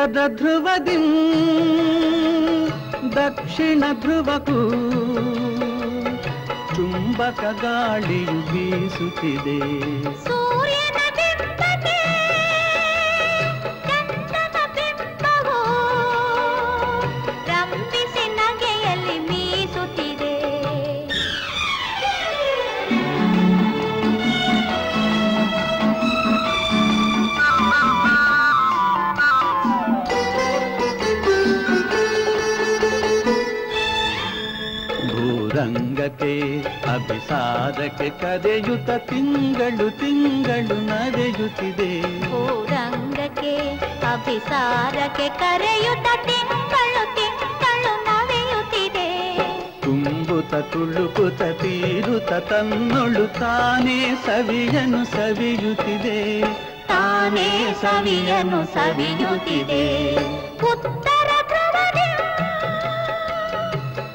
ಉತ್ತರ ಧ್ರುವದಿ ದಕ್ಷಿಣ ಧ್ರುವಕ್ಕೂ ಚುಂಬಕ ಗಾಳಿಯು ಬೀಸುತ್ತಿದೆ. ಸೂರ್ಯನ ಬಿಂಬಕ್ಕೆ ಚಂದ್ರನ ಬಿಂಬವು ರಂಭಿಸಿ ನಗೆಯಲ್ಲಿ ಮೀಸುತ್ತಿದೆ. ಭೂರಂಗಕ್ಕೆ ಅಭಿಸಾರಕ್ಕೆ ಕರೆಯುತ್ತ ತಿಂಗಳು ತಿಂಗಳು ನಡೆಯುತ್ತಿದೆ. ಭೂರಂಗಕ್ಕೆ ಅಭಿಸಾರಕ್ಕೆ ಕರೆಯುತ್ತ ತಿಂಗಳು ತಿಂಗಳು ನವೆಯುತ್ತಿದೆ. ತುಂಬುತ್ತ ತುಳುಕುತ್ತ ತೀರುತ್ತ ತನ್ನೊಳು ತಾನೇ ಸವಿಯನು ಸವಿಯುತ್ತಿದೆ. ತಾನೇ ಸವಿಯನು ಸವಿಯುತ್ತಿದೆ. ಉತ್ತರ ಧ್ರುವದಿ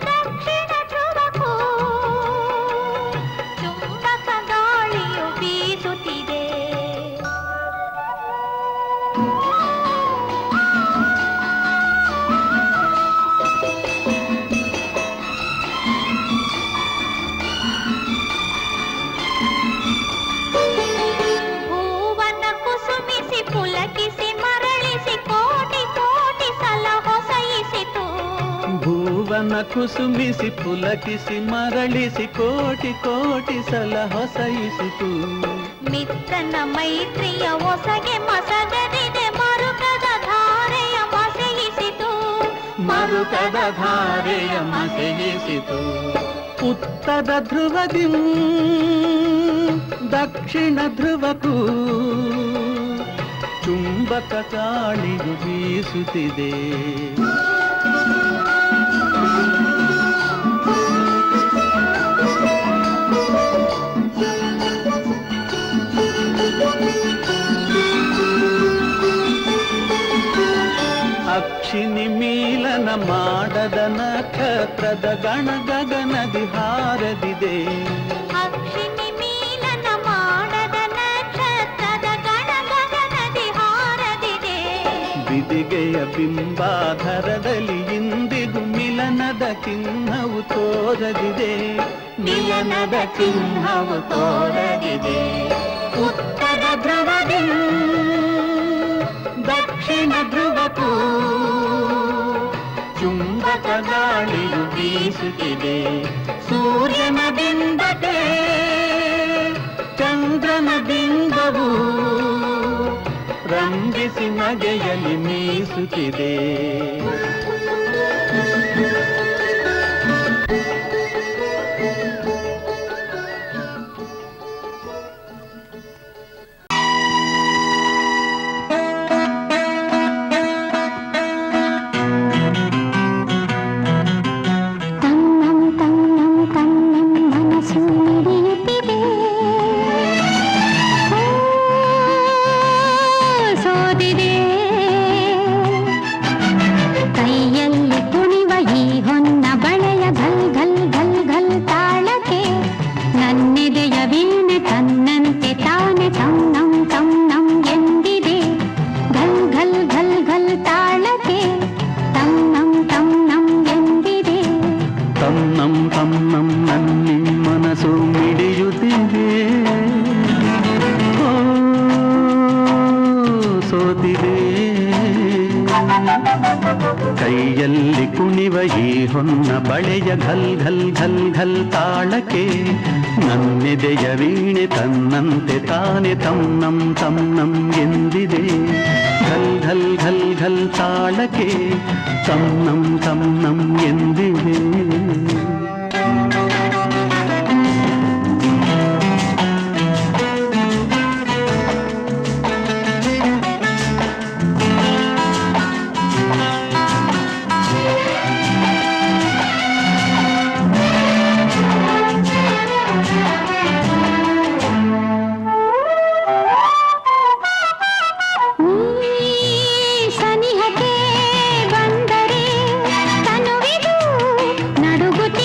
ದಕ್ಷಿಣ ಧ್ರುವಕ್ಕೂ ಚುಂಬಕ ಗಾಳಿಯು ಬೀಸುತ್ತಿದೆ. ಹೂವನ್ನ ಕುಸುಮಿಸಿ ಪುಲಕಿಸಿ ಮರಳಿಸಿ ಕೋಟಿ ಕೋಟಿ ಸಲ ಹೊಸಯಿಸಿತು. ಭುವನ ಕುಸುಮಿಸಿ ಪುಲಕಿಸಿ ಮರಳಿಸಿ ಕೋಟಿ ಕೋಟಿ ಸಲ ಹೊಸಯಿಸಿತು. ಮಿತ್ರನ ಮೈತ್ರಿಯ ಹೊಸಗೆ ಮಸಗದಿದೆ ಮರುಕದ ಧಾರೆಯ ಮಸೆಯಿಸಿತು. ಮರುಕದ ಧಾರೆಯ ಮಸೆಯಿಸಿತು. ಉತ್ತರ ಧ್ರುವದಿ ದಕ್ಷಿಣ ಧ್ರುವಕ್ಕೂ ಚುಂಬಕ ಗಾಳಿಯು ಬೀಸುತ್ತಿದೆ. ಅಕ್ಷಿನಿ ಮೀಲನ ಮಾಡದ ನಕ್ಷತ್ರದ ಗಣ ಗಗನದಿ ಹಾರದಿದೆ. ಅಕ್ಷಿನಿ ಮೀಲನ ಮಾಡದ ನಕ್ಷತ್ರದ ಗಣ ಗಗನದಿ ಹಾರದಿದೆ. ಬಿದಿಗೆಯ ಬಿಂಬಾಧರದಲ್ಲಿ ಇಂದಿಗೂ ಮಿಲನದ ಚಿಹ್ನವು ತೋರದಿದೆ. ಮಿಲನದ ಚಿಹ್ನವು ತೋರದಿದೆ. ಉತ್ತರ ಧ್ರುವದಿ ದಕ್ಷಿಣ ಧ್ರುವಕ್ಕೂ ಚುಂಬಕ ಗಾಳಿಯು ಬೀಸುತ್ತಿದೆ. ಸೂರ್ಯನ ಬಿಂಬಕ್ಕೆ ಚಂದ್ರನ ಬಿಂಬವು ರಂಭಿಸಿ ನಗೆಯಲ್ಲಿ ಮೀಸುತ್ತಿದೆ. ಕೈಯಲ್ಲಿ ಕುಣಿವ ಈ ಹೊನ್ನ ಬಳೆಯ ಘಲ್ ಘಲ್ ಘಲ್ ಘಲ್ ತಾಳಕ್ಕೆ ನನ್ನೆದೆಯ ವೀಣೆ ತನ್ನಂತೆ ತಾನೆ ತನ್ನಂ ತನ್ನಂ ಎಂದಿದೆ. ಘಲ್ ಘಲ್ ಘಲ್ ಘಲ್ ತಾಳಕ್ಕೆ ತನ್ನಂ ತನ್ನಂ ಎಂದಿದೆ. ಸನಿಹಕ್ಕೆ ಬಂದರೆ ತನುವಿದು ನಡುಗುತ್ತಿ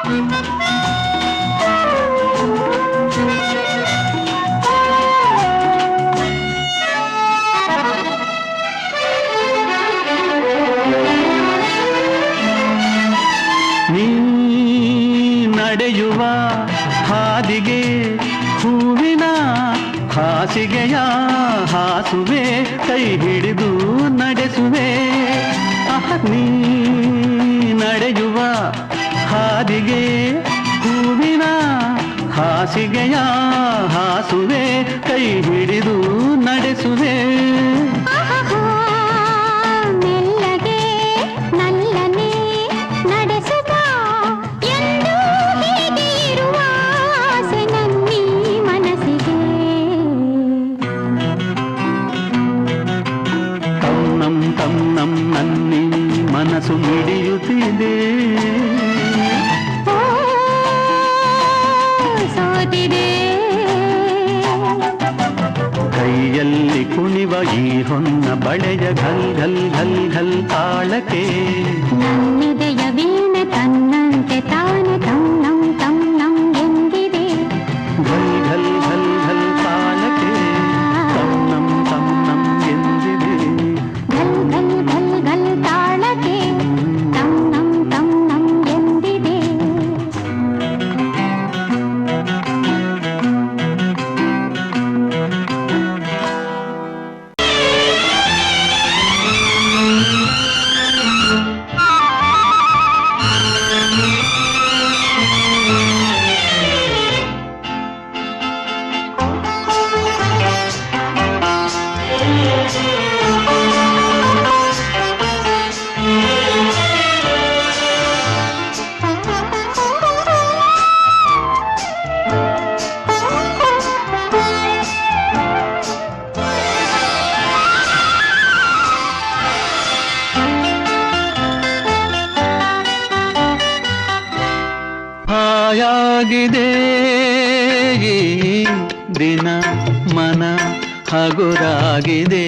ನೀ ನಡೆಯುವ ಹಾದಿಗೆ ಹೂವಿನ ಹಾಸಿಗೆಯ ಹಾಸುವೆ, ಕೈ ಹಿಡಿದು ನಡೆಸುವೆ. ನೀ ನಡೆಯುವ ಹಾದಿಗೆ ಹೂವಿನ ಹಾಸಿಗೆಯ ಹಾಸುವೆ, ಕೈ ಹಿಡಿದು ನಡೆಸುವೆ. ಮೆಲ್ಲಗೆ ನಲ್ಲನೆ ನಡೆಸುವ ಎಂದು ಹೀಗೆ ಇರುವ ಆಸೆ ನನ್ನೀ ಮನಸ್ಸಿಗೆ. ತನ್ನಂ ತನ್ನಂ ನನ್ನಿ ಮನಸ್ಸು ಮಿಡಿಯುತ್ತಿದೆ, ಸೋತಿದೆ. ಕೈಯಲ್ಲಿ ಕುಣಿವ ಈ ಹೊನ್ನ ಬಳೆಯ ಘಲ್ ಘಲ್ ಘಲ್ ಘಲ್ ತಾಳಕ್ಕೆ ನನ್ನಿದೆಯ ವೀಣೆ ತನ್ನಂತೆ ತಾನೆ ತನ್ನಂ ತನ್ನಂ ಎಂದಿದೆ. ಘಲ್ ಘಲ್ ಘಲ್ ಘಲ್ ತಾಳಕ್ಕೆ ತನ್ನಂ ತನ್ನಂ ಎಂದಿದೆ. ಘಲ್ ಘಲ್ ಘಲ್ ಘಲ್ ತಾಳಕ್ಕೆ ತನ್ನಂ ತನ್ನಂ ಎಂದಿದೆ. ಹಾಯಾಗಿದೆ ಈ ದಿನ ಮನ ಹಗುರಾಗಿದೆ,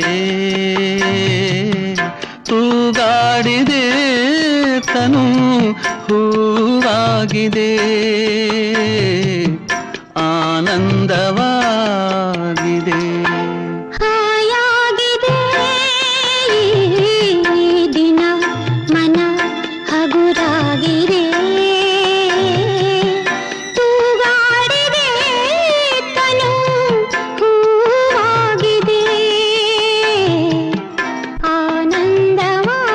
ತೂಗಾಡಿದೆ ತನು ಹೂವಾಗಿದೆ, ಆನಂದವಾಗಿದೆ. ಹಾಯಾಗಿದೆ ಈ ದಿನ ಮನ ಹಗುರಾಗಿದೆ, ತೂಗಾಡಿದೆ ತನು ಹೂವಾಗಿದೆ, ಆನಂದವಾಗಿದೆ.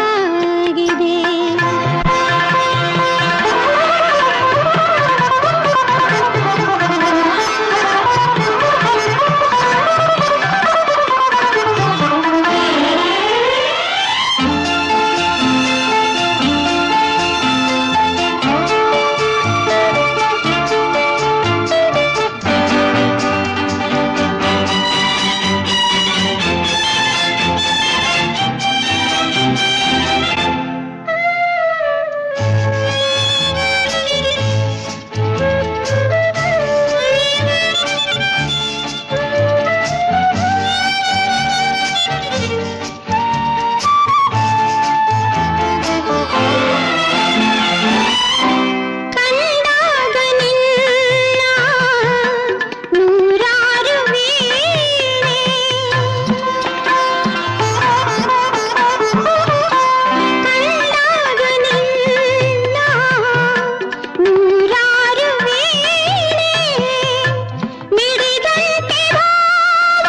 ಕಂಡಾಗ ನಿನ್ನ ನೂರಾರು ವೀಣೆ, ಕಂಡಾಗ ನಿನ್ನ ನೂರಾರು ವೀಣೆ, ಮಿಡಿದಂತೆ ಭಾವ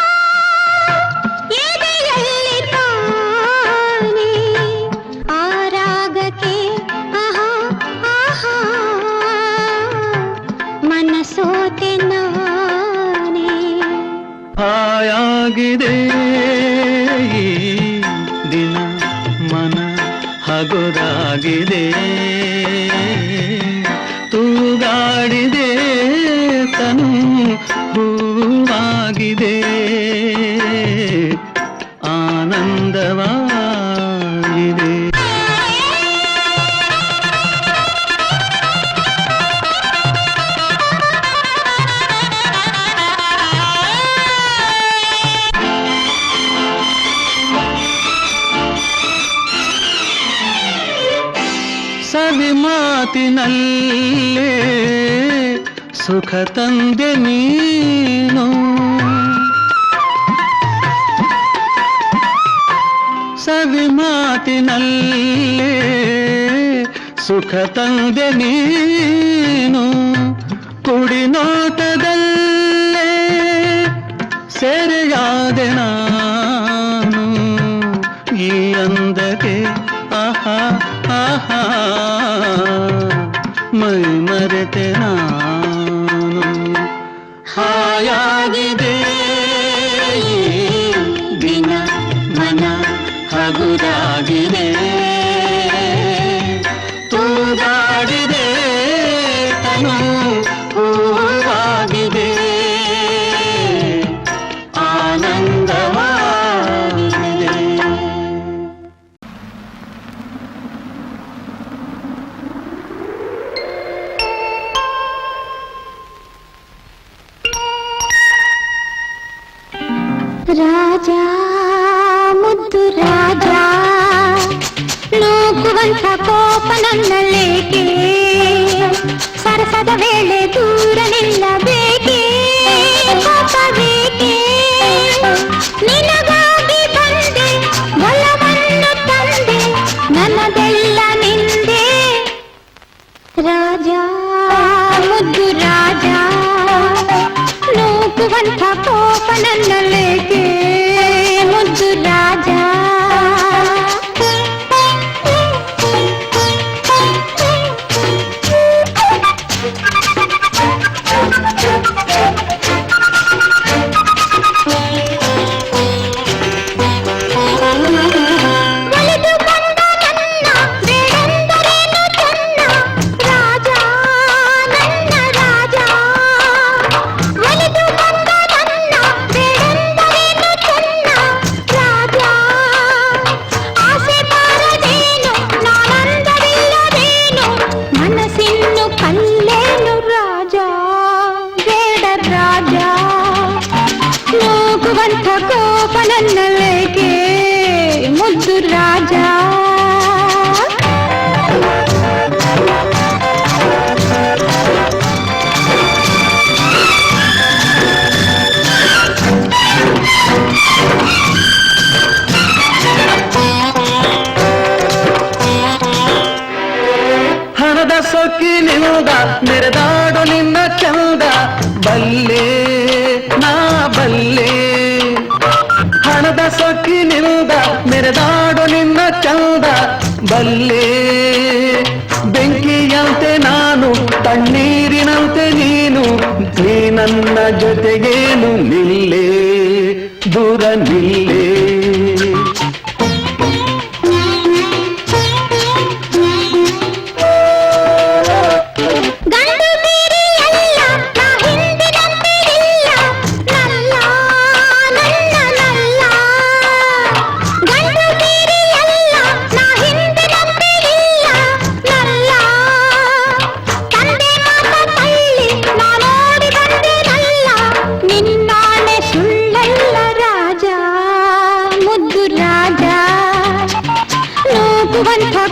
ಎದೆಯಲ್ಲಿ ತಾನೆ, ಆ ರಾಗಕ್ಕೆ ಆಹಾ ಆಹಾ ಮನಸೋತೆ ನಾನೇ. ಹಾಯಾಗಿದೆ ಈ ದಿನ ಮನ ಹಗುರಾಗಿದೆ, ತೂಗಾಡಿದೆ ತನು ಹೂವಾಗಿದೆ, ಆನಂದವಾಗಿದೆ. ಮಾತಿನಲ್ಲೇ ಸುಖ ತಂದೆ ನೀನು ಸವಿ ಮಾತಿನಲ್ಲೇ ಸುಖ ತಂದೆ ನೀನು ಕುಡಿ ನೋಟದಲ್ಲೇ ಸೆರೆಯಾದೆ ನಾನು ಈ ಅಂದಕ್ಕೆ ಆಹಾ ಆಹಾ ಮೈ ಮರೆತೆ ನಾನು ಹಾಯಾಗಿದೆ ಈ ದಿನ ಮನ ಹಗುರಾಗಿದೆ ತೂಗಾಡಿದೆ ತನು ಹೂವಾಗಿದೆ ಆನಂದವಾಗಿದೆ ರಾಜ ಮುದ್ದು ರಾಜ ನೂಕುವಂಥ ಕೋಪ ನನ್ನಲ್ಲೇಕೆ ಸರಸದ ವೇಳೆ ದೂರ ನಿಲ್ಲಬೇಕೆ ಕೋಪ ಬೇಕೆ ನಿನಗಾಗಿ ಬಂದೆ ಒಲವನ್ನು ತಂದೆ ನನ್ನದೆಲ್ಲ ನಿಂದೆ ರಾಜ ಮುದ್ದು ರಾಜ ನೂಕುವಂಥ ಕೋಪ ನನ್ನಲ್ಲೇಕೆ ಮುದ್ದು ರಾಜ ಕೋಪ ನನ್ನಲ್ಲೇಕೆ ಮುದ್ದು ರಾಜ ಹಣದ ಸೊಕ್ಕಿನಿಂದ ಮೆರೆದಾಡು ನಿನ್ನ ಚಂದ ಬಲ್ಲೆ ನಾ ಬಲ್ಲೆ ಹಣದ ಸೊಕ್ಕಿನಿಂದ ಮೆರೆದಾಡು ನಿನ್ನ ಚಂದ ಬಲ್ಲೆ ಬೆಂಕಿಯಂತೆ ನಾನು ತಣ್ಣೀರಿನಂತೆ ನೀನು ನೀ ನನ್ನ ಜೊತೆಗೇನು ನಿಲ್ಲೇ ದೂರ ನಿಲ್ಲೇ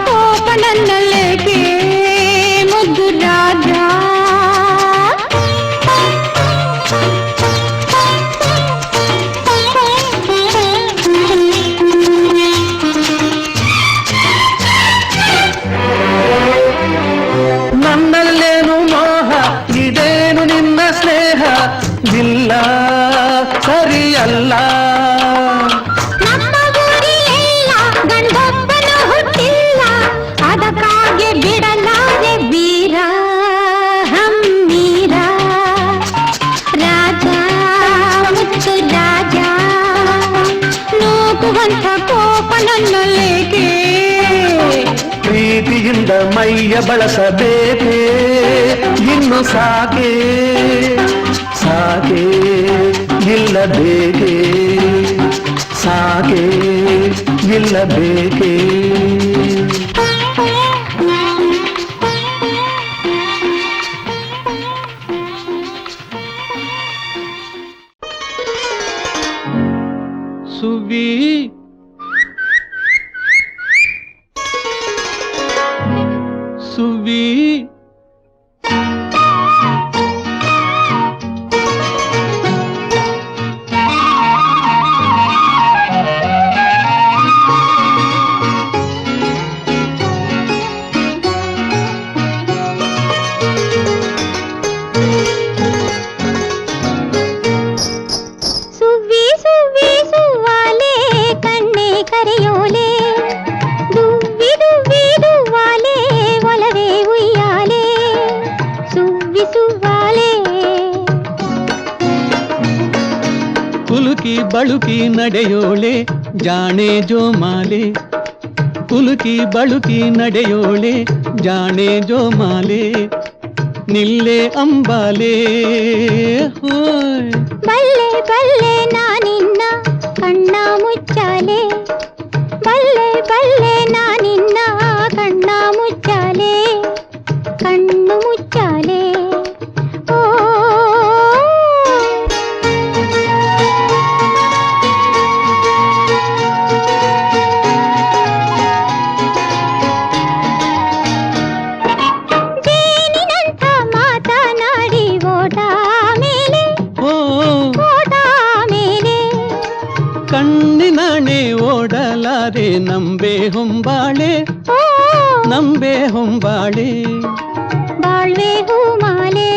ಕೋಪ ನನ್ನಲ್ಲೇಕೆ ಮುದ್ದು ರಾಜ ನನ್ನಲ್ಲೇನು ಮೋಹ ಇದೇನು ನಿನ್ನ ಸ್ನೇಹ ಇಲ್ಲ ಸರಿಯಲ್ಲ ಬಿಡಲಾರೆ ವೀರ ಹಮ್ಮೀರ ರಾಜ ಮುತ್ತು ರಾಜ ನೂಕುವಂಥ ಕೋಪ ನನ್ನಲ್ಲೇಕೆ ಪ್ರೀತಿಯಿಂದ ಮೈಯ ಬಳಸಬೇಕೆ ಇನ್ನು ಸಾಕೆ ಸಾಕೆ ಇಲ್ಲ ಬೇಕೆ ಸಾಕೆ ಇಲ್ಲ ಬೇಕೆ ಸುವಿ ಸುವಿ ಉಲುಕಿ ಬಳುಕಿ ನಡೆಯೋಳೆ ಜಾಣೆ ಜೋಮಾಲೆ, ಉಲುಕಿ ಬಳುಕಿ ನಡೆಯೋಳೆ ಜಾಣೆ ಜೋಮಾಲೆ, ನಿಲ್ಲೆ ಅಂಬಾಲೆ ಹೋಯ್. ಬಲ್ಲೆ ಬಲ್ಲೆ ನಾನಿನ್ನ ಕಣ್ಣ ಮುಚ್ಚಾಲೆ, ಬಲ್ಲೆ ಬಲ್ಲೆ ನಾನಿನ್ನ ಕಣ್ಣ ಮುಚ್ಚಾಲೆ, ಕಣ್ಣು ಮುಚ್ಚಾಲೆ ಓ. ಜೇನಿನಂಥ ಮಾತನಾಡಿ ಓಟ ಮೇಲೆ, ಓಟ ಮೇಲೆ, ಕಣ್ಣಿನಾಣೆ ಓಡಲಾರೆ ನಂಬೆ ಹೊಂಬಾಳೆ, ನಂಬೆ ಹೊಂಬಾಳೆ, ಬಾಳ್ವೆ ಹೂಮಾಲೆ,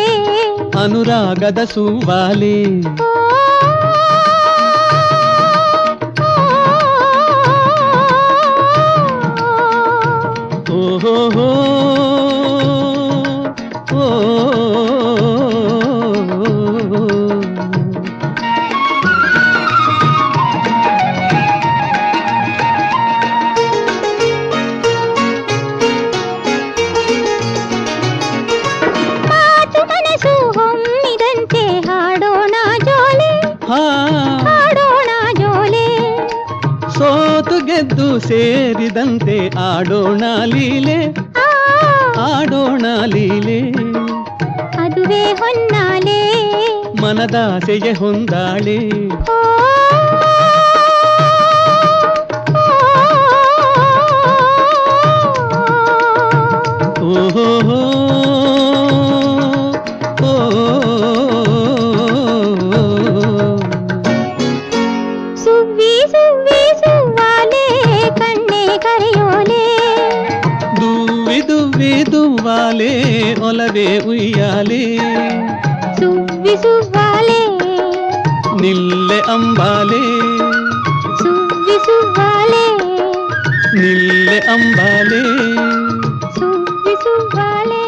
ಅನುರಾಗದ ಸೂವಾಲೆ, ಓಹೋ ಹೋ ಓ. ಮಾತು ಮನಸ್ಸು ಹೊಮ್ಮಿದಂತೆ ಹಾಡೋಣ ಜೋಲೆ, ಹಾಡೋಣ ಜೋಲೆ, ಸೋತು ಗೆದ್ದು ಸೇರಿದಂತೆ ಆಡೋಣ ಲೀಲೆ, ಆಡೋಣ ಲೀಲೆ, ಅದುವೇ ಹೊನ್ನಾಲೆ, ಮನದಾಸೆಗೆ ಹೊಂದಾಳೆ, ಓ, ಓಹೋ ಹೋ ಓ. ಸುವ್ವಿ ಸುವ್ವಿ ಸುವ್ವಾಲೆ ಕಣ್ಣೆ ಕರೆಯೋಲೆ, ದುವ್ವಿ ದುವ್ವಿ ದುವ್ವಾಲೆ ಒಲವೇ ಉಯ್ಯಾಲೆ, ಸುವ್ವಿ ಸುವ್ವಾಲೆ, ನಿಲ್ಲೆ ಅಂಬಾಲೆ, ಸುವ್ವಿ ಸುವ್ವಾಲೆ, ನಿಲ್ಲೆ ಅಂಬಾಲೆ, ಸುವ್ವಿ ಸುವ್ವಾಲೆ.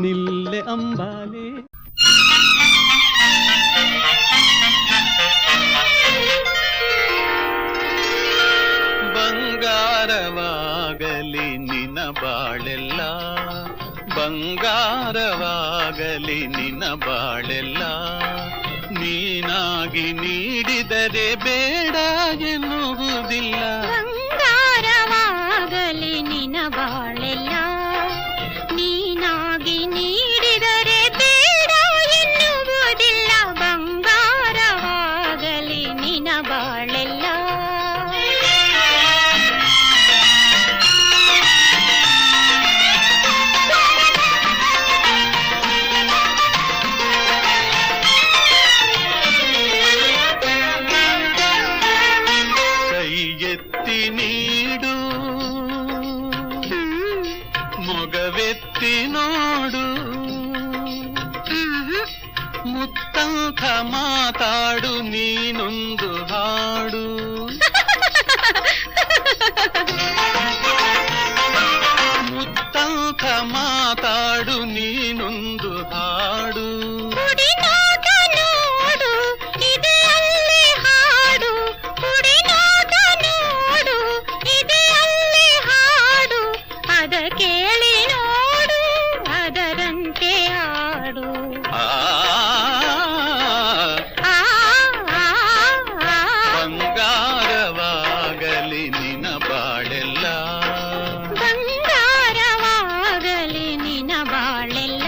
ನಿಲ್ಲೆ ಅಂಬಾಲೆ. ಬಂಗಾರವಾಗಲಿ ನಿನ ಬಾಳೆಲ್ಲ, ಬಂಗಾರವಾಗಲಿ ನಿನ ಬಾಳೆಲ್ಲ, ನೀನಾಗಿ ನೀಡಿದರೆ ಬೇಡ ಎನ್ನುವುದಿಲ್ಲ. ಬಂಗಾರವಾಗಲಿ ನಿನ ಬಾಳೆಲ್ಲ, ನೀನಾಗಿ ನೀಡಿದರೆ ಬೇಡ ಎನ್ನುವುದಿಲ್ಲ. ಬಂಗಾರವಾಗಲಿ ನಿನ ಬಾಳೆಲ್ಲ. ಎತ್ತಿ ನೀಡು ಮೊಗವೆತ್ತಿ ನೋಡು, ಮುತ್ತಂಥ ಮಾತಾಡು ನೀನೊಂದು ಹಾಡು, ಮುತ್ತಂಥ ಮಾತಾಡು ನೀನೊಂದು ಹಾಡು, ಕೇಳಿ ನೋಡು ಅದರಂತೆ ಹಾಡು. ಬಂಗಾರವಾಗಲಿ ನಿನ ಬಾಳೆಲ್ಲ, ಬಂಗಾರವಾಗಲಿ ನಿನ ಬಾಳೆಲ್ಲ.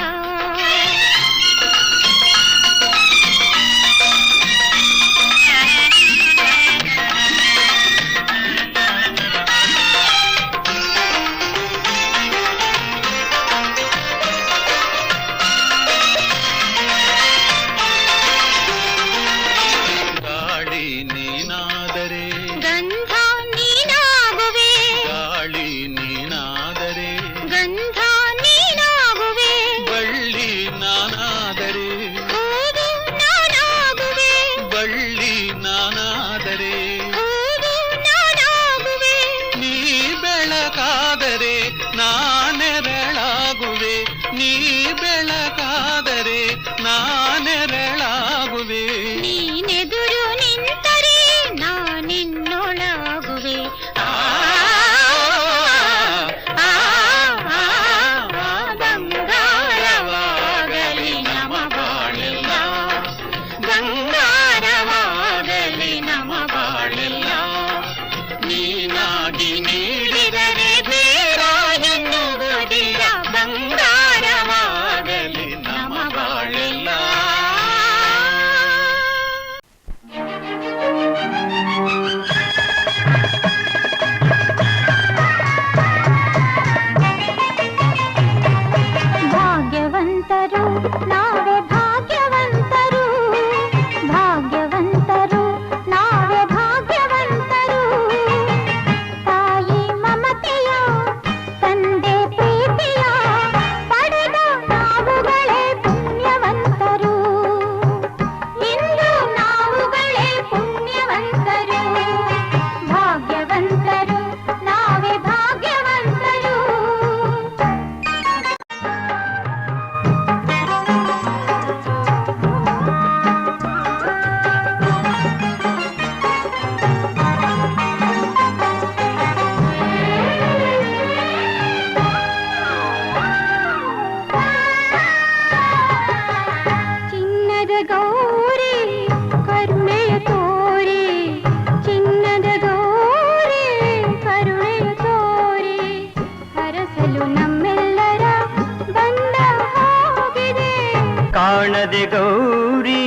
ಕಾಣದೆ ಗೌರಿ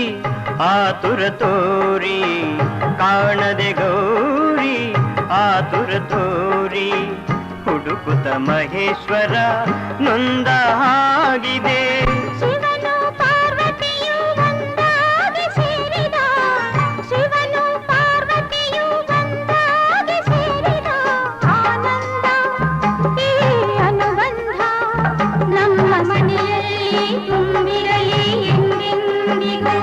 ಆತುರ ತೋರಿ, ಕಾಣದೆ ಗೌರಿ ಆತುರ ತೋರಿ, ಹುಡುಕುತ್ತ ಮಹೇಶ್ವರ ನೊಂದ ಹಾಗಿದೆ. ಶಿವನು ಪಾರ್ವತಿಯು ಒಂದಾಗಿ ಸೇರಿದ, ಶಿವನು ಪಾರ್ವತಿಯು ಒಂದಾಗಿ ಸೇರಿದ ಆನಂದ ಈ ಅನುಬಂಧ ನಮ್ಮ ಮನೆಯಲ್ಲಿ ತುಂಬಿರಲಿ ಎಂದೆಂದಿಗೂ.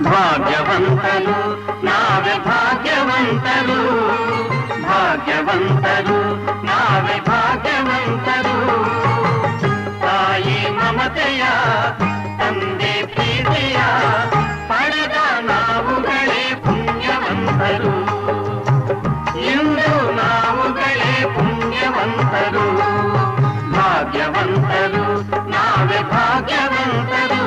ಭಾಗ್ಯವಂತರು ನಾವೇ ಭಾಗ್ಯವಂತರು, ಭಾಗ್ಯವಂತರು ನಾವೇ ಭಾಗ್ಯವಂತರು. ತಾಯಿ ಮಮತೆಯ ತಂದೆ ಪ್ರೀತಿಯ ಪಡೆದ ನಾವುಗಳೇ ಪುಣ್ಯವಂತರು, ಇಂದು ನಾವುಗಳೇ ಪುಣ್ಯವಂತರು. ಭಾಗ್ಯವಂತರು ನಾವೇ ಭಾಗ್ಯವಂತರು.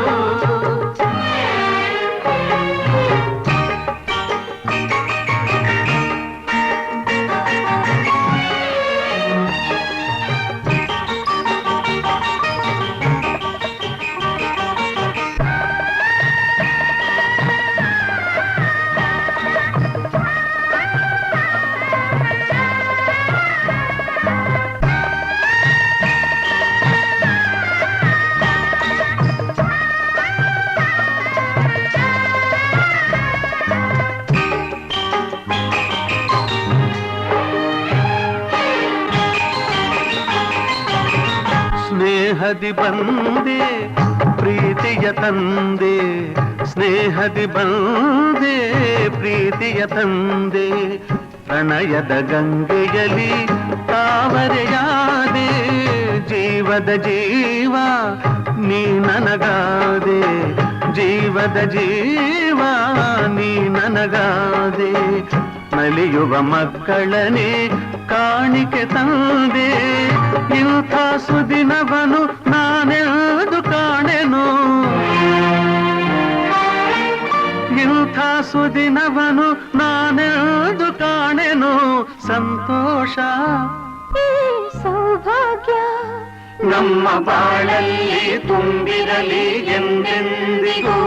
ಸ್ನೇಹದಿ ಬಂದೆ ಪ್ರೀತಿಯ ತಂದೆ, ಸ್ನೇಹದಿ ಬಂದೆ ಪ್ರೀತಿಯ ತಂದೆ, ಪ್ರಣಯದ ಗಂಗೆಯಲ್ಲಿ ತಾವರೆಯಾದೆ, ಜೀವದ ಜೀವ ನೀ ನನಗಾದೆ, ಜೀವದ ಜೀವ ನೀ ನನಗಾದೆ. ನಲಿಯುವ ಮಕ್ಕಳನೇ ಕಾಣಿಕೆ ತಂದೆ, ಇಂಥ ಸುದಿನವನು ನಾನೆಂದು ಕಾಣೆನು, ಇಂಥ ಸುದಿನವನು ನಾನೆಂದು ಕಾಣೆನು. ಸಂತೋಷ ಈ ಸೌಭಾಗ್ಯ ನಮ್ಮ ಬಾಳಲ್ಲಿ ತುಂಬಿರಲಿ ಎಂದೆಂದಿಗೂ.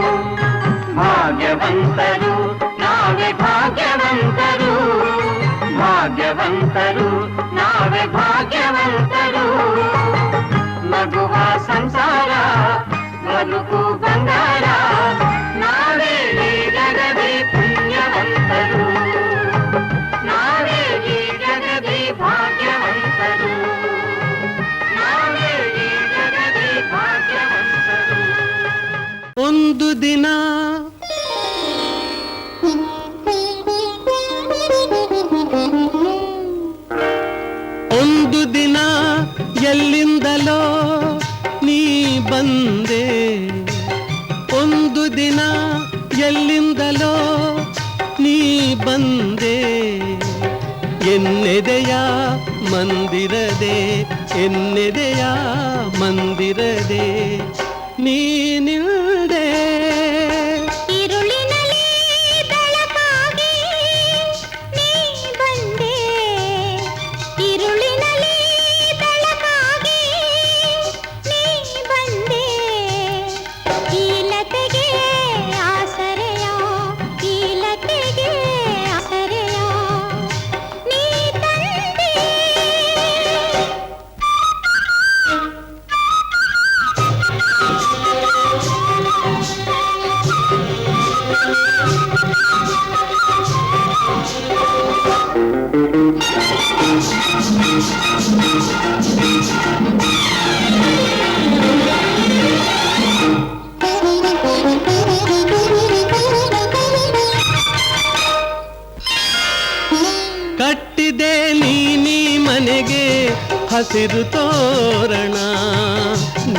ಭಾಗ್ಯವಂತರು ನಾವೇ ಭಾಗ್ಯವಂತರು, ಭಾಗ್ಯವಂತರು ನಾವೇ ಭಾಗ್ಯವಂತರು. ಮಗುವ ಸಂಸಾರ ಬದುಕು ಬಂಗಾರ, ನಾವೇ ಈ ಜಗದಿ ಪುಣ್ಯವಂತರು, ನಾವೇ ಈ ಜಗದಿ ಭಾಗ್ಯವಂತರು, ನಾವೇ ಈ ಜಗದಿ ಭಾಗ್ಯವಂತರು. ಒಂದು ದಿನ ಒಂದು ದಿನ ಎಲ್ಲಿಂದಲೋ ನೀ ಬಂದೆ, ಒಂದು ದಿನ ಎಲ್ಲಿಂದಲೋ ನೀ ಬಂದೆ. ಎನ್ನೆದೆಯ ಮಂದಿರದೆ, ಎನ್ನೆದೆಯ ಮಂದಿರದೆ ನೀನಿಲ್ದೆ. ഇരുളിനലി ಬೆಳಕಾಗಿ ನೀ ಬಂದೆ, ഇരുളിನಲಿ ಬೆಳಕಾಗಿ ನೀ ಬಂದೆ. ಈಲತೆಗೆ ಆಸರೆಯ, ಈಲತೆಗೆ ಆಸರೆಯ ನೀ ತಂದೆ. ಕಟ್ಟಿದೆ ನೀನಿ ಮನೆಗೆ ಹಸಿರು ತೋರಣ,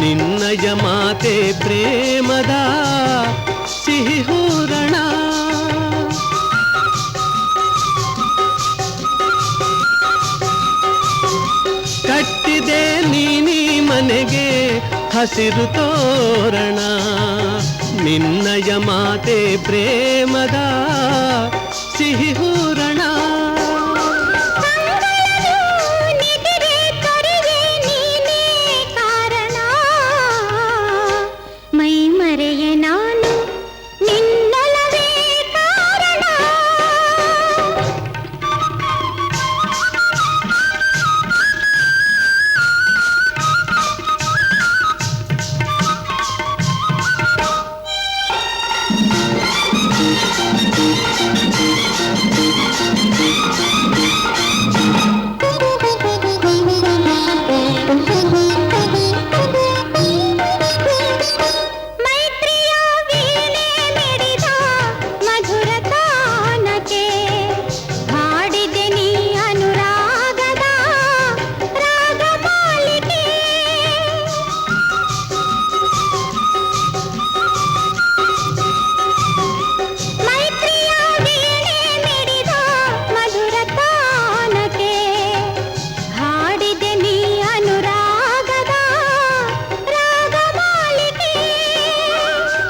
ನಿನ್ನಯ ಮಾತೆ ಪ್ರೇಮದ ಸಿಹಿ ಹೂರಣ. ಕಟ್ಟಿದೆ ನೀನಿ ಮನೆಗೆ ಹಸಿರು ತೋರಣ, ನಿನ್ನಯ ಮಾತೆ ಪ್ರೇಮದ ಸಿಹಿ ಹೂರಣ. ಮೈ ಮರೆಯ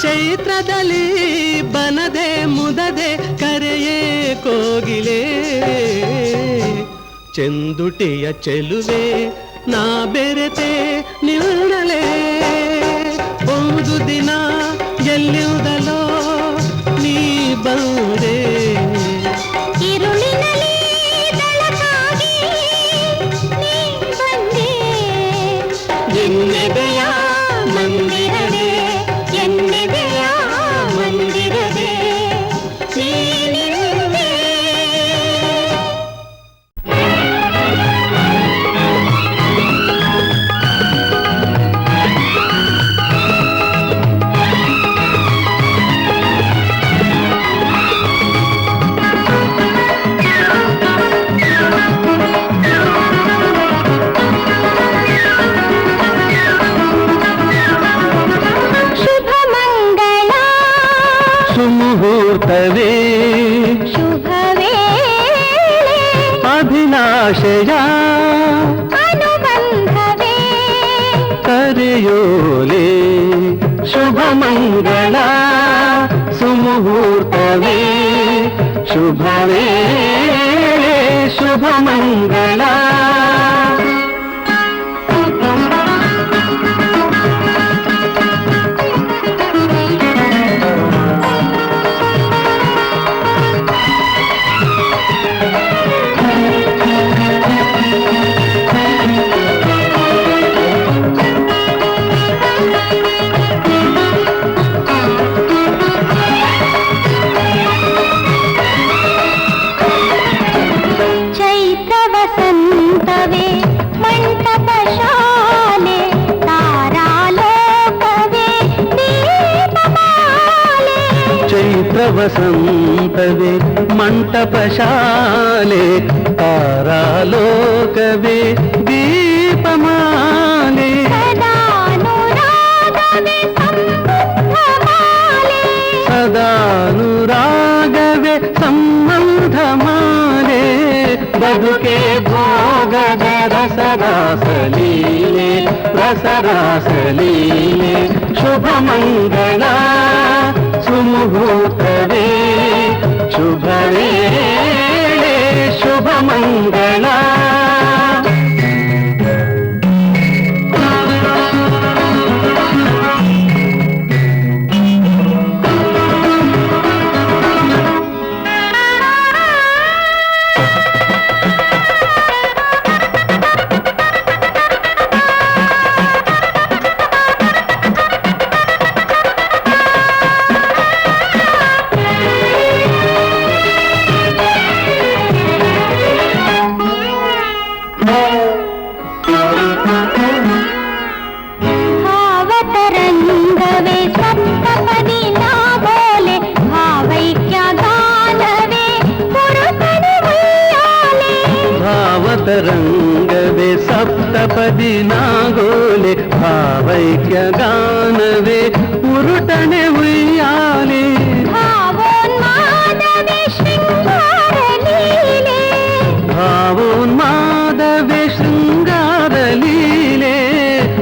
ಚೈತ್ರದಲ್ಲಿ ಬನದೆ ಮುದದೆ ಕರೆಯೇ ಕೋಗಿಲೆ ಚೆಂದುಟಿಯ ಚೆಲುವೆ ನಾ ಬೆರೆತೆ ನಿಲ್ಲಲೇ ಒಂದು ದಿನ ಎಲ್ಲಿಯುವುದಲೋ ನೀ ಬಂದೆ ഇരുളിನಲ್ಲಿ ಬೆಳಕಾಗಿ ನೀ ಬಂದೆ ಎನ್ನೆದೆಯ ಮಂದಿರದೆ ಎನ್ನೆದೆಯ ಮಂದಿರದೆ ನೀನಿರುವೆ ಶುಭ ಮಂಗಳ ಸುಮುಹೂರ್ತವೇ ಶುಭ ವೇಳೆ ಅಭಿಲಾಷೆಯ ಅನುಬಂಧವೇ ಕರೆಯೋಲೆ ಶುಭ ಮಂಗಳ ಸುಮುಹೂರ್ತವೇ ಶುಭವೇ ಶುಭ ಮಂಗಳ ಚೈತ್ರ ವಸಂತವೇ ಮಂಟಪ ಶಾಲೆ ತಾರಾಲೋಕವೇ ದೀಪಮಾಲೆ ಚೈತ್ರ ವಸಂತವೇ ಮಂಟಪ ಶಾಲೆ ತಾರಾಲೋಕವೇ ದೀಪಮಾಲೆ ಸದಾನುರಾಗವೇ ಸಂಬಂಧ ಮಾಲೆ ಸದಾನುರಾಗವೇ ಸಂಬಂಧ ಮಾಲೆ ಬದುಕೆ ಭೋಗದ ರಸರಾಸಲೀಲೆ ರಸರಾಸಲೀಲೆ ಶುಭ ಮಂಗಳ ಸುಮುಹೂರ್ತವೇ ಶುಭವೇ ಶುಭ ಮಂಗಳ ಭಾವತರಂಗವೇ ಸಪ್ತಪದಿ ನಾಗೋಲೆ ಭಾವೈಕ್ಯ ಗಾನವೇ ಪುರುಷನ ಉಯ್ಯಾಲೆ ಭಾವತರಂಗವೇ ಸಪ್ತಪದಿ ನಾಗೋಲೆ ಭಾವೈಕ್ಯ ಗಾನವೇ ಉರುಟನೆ ಉಯ್ಯಾಲೆ ಭಾವೋನ್ಮಾದವೇ ಶೃಂಗಾರ ಲೀಲೆ ಭಾವೋನ್ಮಾದವೇ ಶೃಂಗಾರ ಲೀಲೆ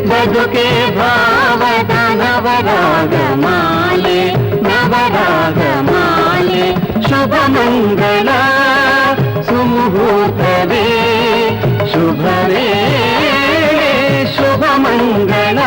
ಬದುಕೆ ಭಾವದ ನವರಾಗ ಮಾಲೆ ನವರಾಗ ಮಾಲೆ ಶುಭ ಮಂಗಳ ಸುಮುಹೂರ್ತವೇ ಶುಭವೇ ಶುಭ ಮಂಗಳ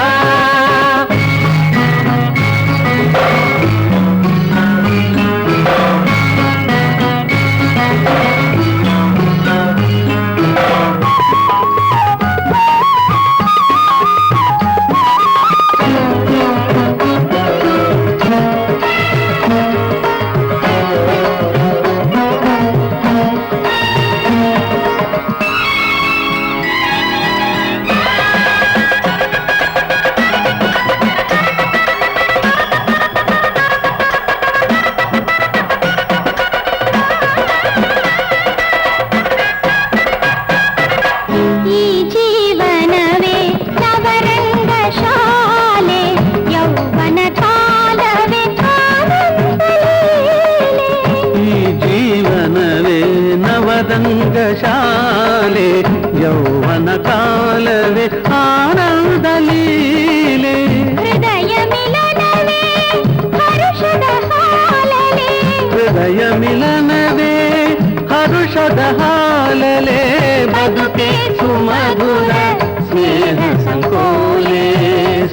ಶಾಲೆ ಯೌವನ ಕಾಲವೇ ಆನಂದ ಲೀಲೆ ಹೃದಯ ಮಿಲನವೇ ಮಧುರ ಸ್ನೇಹ ಸಂಕೋಲೆ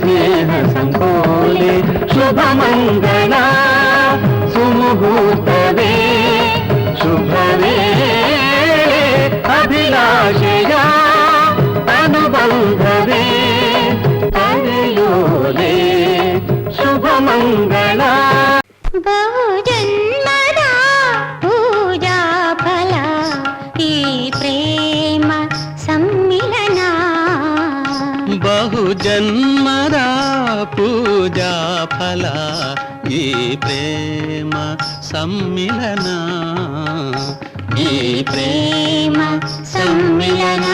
ಸ್ನೇಹ ಸಂಕೋಲೆ ಶುಭ ಮಂಗಳ ಸುಮುಹೂರ್ತವೇ ಶುಭವೇ ಅಭಿಲಾಷೆಯ ಅನುಬಂಧವೇ ಕರೆಯೋಲೆ ಶುಭ ಮಂಗಳ ಬಹುಜನ್ಮದ ಪೂಜಾ ಫಲ ಈ ಪ್ರೇಮ ಸಮ್ಮಿಲನ ಬಹುಜನ್ಮದ ಪೂಜಾ ಫಲ ಈ ಪ್ರೇಮ ಸಮ್ಮಿಲನ ಈ ಪ್ರೇಮ ಸಮ್ಮಿಲನ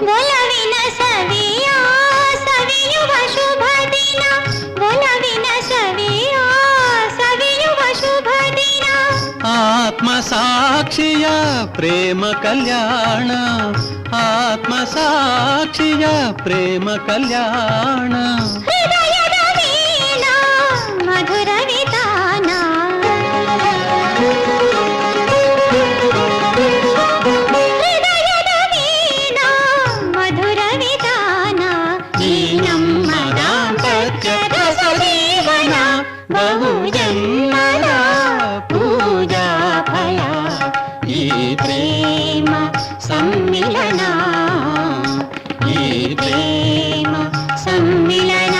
ಒಲವಿನ ಸವಿಯ ಸವಿಯುವ ಶುಭ ದಿನ ಒಲವಿನ ಸವಿಯ ಸವಿಯುವ ಶುಭ ದಿನ ಆತ್ಮ ಸಾಕ್ಷಿಯ ಪ್ರೇಮ ಕಲ್ಯಾಣ ಆತ್ಮ ಸಾಕ್ಷಿಯ ಪ್ರೇಮ ಕಲ್ಯಾಣ ಹೃದಯದ ವೀಣಾ ಮಧುರ ವಿಧಾನ ಹೃದಯದ ವೀಣಾ ಮಧುರ ವಿಧಾನ ಈ ನಮ್ಮ ದಾಂಪತ್ಯದ ಸಜೀವನ ಬಹುಜನ್ಮದ ಪೂಜಾ ಫಲ ಈ ಪ್ರೇಮ ಸಮ್ಮಿಲನ ಈ ಪ್ರೇಮ ಸಮ್ಮಿಲನ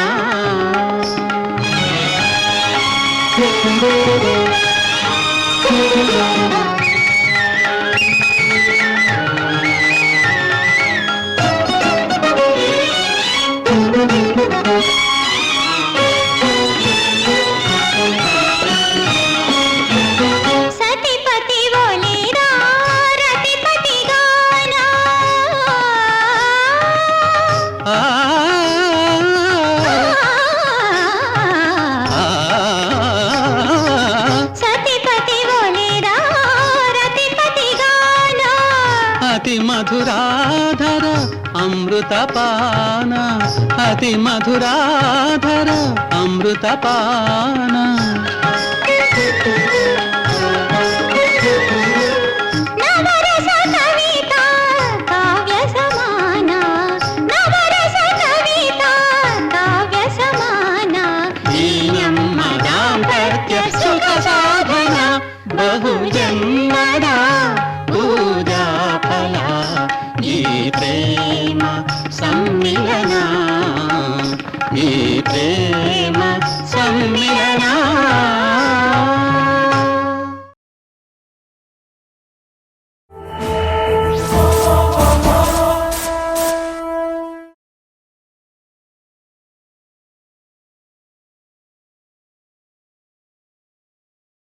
ಸತಿಪತಿ ಒಲಿದ ರತಿಪತಿ ಗಾನ ಆ ಸತಿಪತಿ ಒಲಿದ ರತಿಪತಿ ಗಾನ ಅತಿ ಮಧುರಾಧರ ಅಮೃತ ಪಾನ ಅತಿ ಮಧುರಾಧರ ಅಮೃತ ಪಾನ ನವರಸ ಕವಿತಾ ಕಾವ್ಯ ಸಮಾನ ನವರಸ ಕವಿತಾ ಕಾವ್ಯ ಸಮಾನ ಈ ನಮ್ಮ ದಾಂಪತ್ಯ ಸುಖ ಸಾಧನ ಬಹುಜನ್ಮದ ಪೂಜಾ ಫಲ ಈ ಪ್ರೇಮ ಸಮ್ಮಿಲನ ಈ ಪ್ರೇಮ